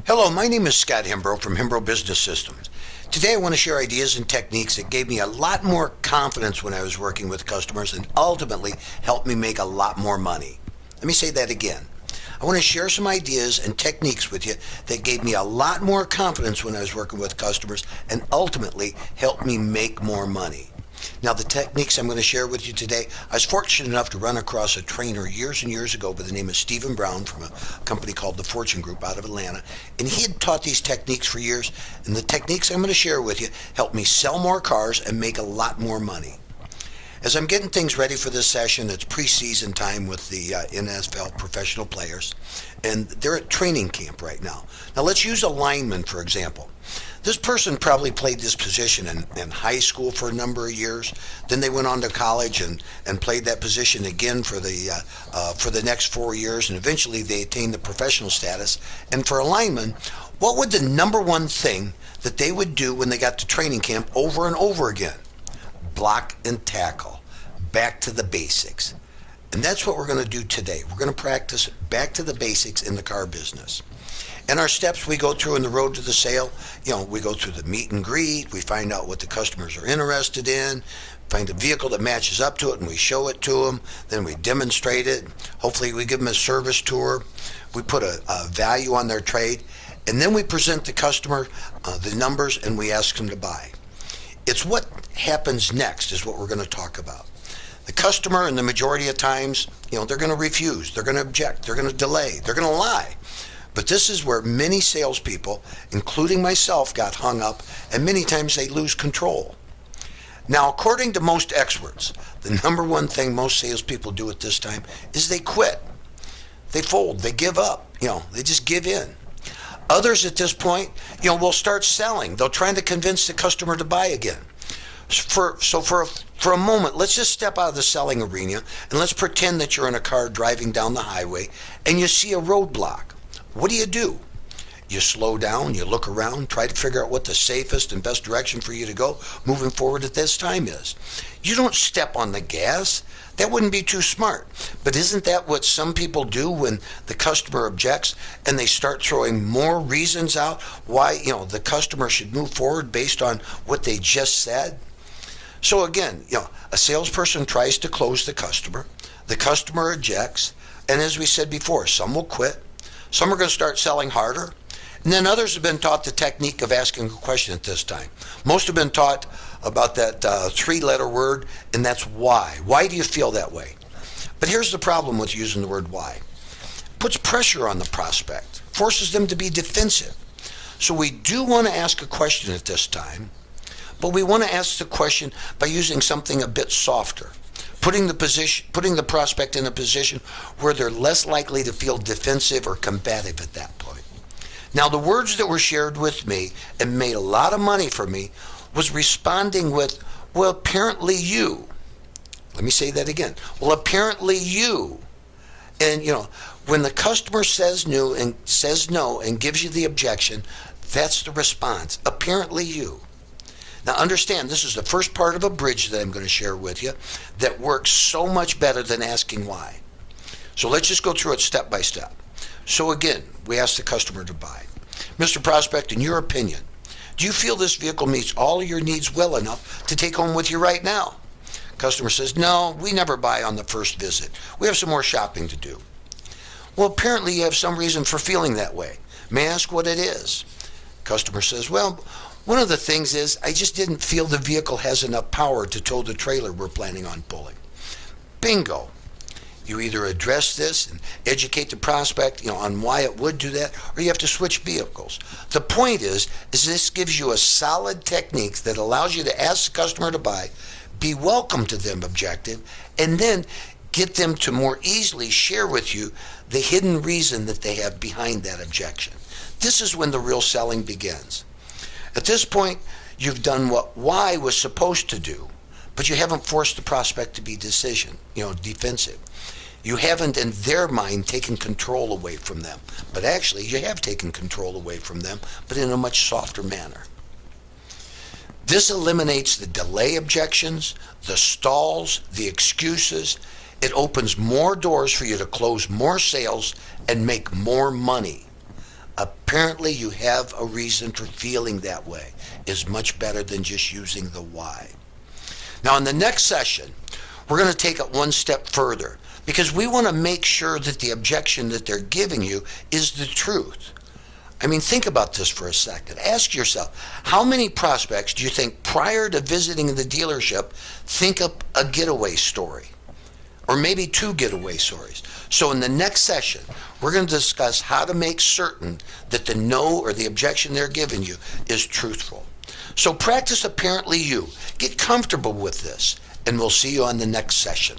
Hello, my name is Scott Himbro from Himbro Business Systems. Today I want to share ideas and techniques that gave me a lot more confidence when I was working with customers and ultimately helped me make a lot more money. Let me say that again. I want to share some ideas and techniques with you that gave me a lot more confidence when I was working with customers and ultimately helped me make more money. Now, the techniques I'm going to share with you today, I was fortunate enough to run across a trainer years and years ago by the name of Stephen Brown from a company called the Fortune Group out of Atlanta. And he had taught these techniques for years. And the techniques I'm going to share with you helped me sell more cars and make a lot more money. As I'm getting things ready for this session, it's preseason time with the NFL professional players, and they're at training camp right now. Now, let's use a lineman, for example. This person probably played this position in high school for a number of years. Then they went on to college and played that position again for the next 4 years, and eventually they attained the professional status. And for a lineman, what would the number one thing that they would do when they got to training camp over and over again? Block and tackle. Back to the basics. And that's what we're going to do today. We're going to practice back to the basics in the car business. And our steps we go through in the road to the sale, we go through the meet and greet, we find out what the customers are interested in, find a vehicle that matches up to it, and we show it to them, then we demonstrate it, hopefully we give them a service tour, we put a value on their trade, and then we present the customer the numbers and we ask them to buy. It's what happens next is what we're going to talk about. The customer, in the majority of times, they're going to refuse, they're going to object, they're going to delay, they're going to lie. But this is where many salespeople, including myself, got hung up, and many times they lose control. Now, according to most experts, the number one thing most salespeople do at this time is they quit. They fold, they give up, they just give in. Others at this point, will start selling. They'll try to convince the customer to buy again. For a moment, let's just step out of the selling arena and let's pretend that you're in a car driving down the highway and you see a roadblock. What do? You slow down, you look around, try to figure out what the safest and best direction for you to go moving forward at this time is. You don't step on the gas. That wouldn't be too smart. But isn't that what some people do when the customer objects and they start throwing more reasons out why, the customer should move forward based on what they just said? So again, a salesperson tries to close the customer objects, and as we said before, some will quit, some are going to start selling harder, and then others have been taught the technique of asking a question at this time. Most have been taught about that three-letter word, and that's why. Why do you feel that way? But here's the problem with using the word why. It puts pressure on the prospect, forces them to be defensive. So we do want to ask a question at this time, but we want to ask the question by using something a bit softer, putting the prospect in a position where they're less likely to feel defensive or combative at that point. Now, the words that were shared with me and made a lot of money for me was responding with, well, apparently you. Let me say that again. Well, apparently you. And, when the customer says no and gives you the objection, that's the response. Apparently you. Now understand, this is the first part of a bridge that I'm going to share with you that works so much better than asking why. So let's just go through it step by step. So again, we ask the customer to buy. Mr. Prospect, in your opinion, do you feel this vehicle meets all your needs well enough to take home with you right now? Customer says, no, we never buy on the first visit. We have some more shopping to do. Well, apparently you have some reason for feeling that way. May I ask what it is? Customer says, well, one of the things is I just didn't feel the vehicle has enough power to tow the trailer we're planning on pulling. Bingo. You either address this and educate the prospect, on why it would do that, or you have to switch vehicles. The point is this gives you a solid technique that allows you to ask the customer to buy, be welcome to them objective, and then get them to more easily share with you the hidden reason that they have behind that objection. This is when the real selling begins. At this point, you've done what why was supposed to do, but you haven't forced the prospect to be defensive. You haven't, in their mind, taken control away from them. But actually, you have taken control away from them, but in a much softer manner. This eliminates the delay objections, the stalls, the excuses. It opens more doors for you to close more sales and make more money. Apparently you have a reason for feeling that way is much better than just using the why. Now in the next session, we're going to take it one step further because we want to make sure that the objection that they're giving you is the truth. I mean, think about this for a second. Ask yourself, how many prospects do you think prior to visiting the dealership think up a getaway story? Or maybe 2 getaway stories. So in the next session, we're going to discuss how to make certain that the no or the objection they're giving you is truthful. So practice apparently you. Get comfortable with this, and we'll see you on the next session.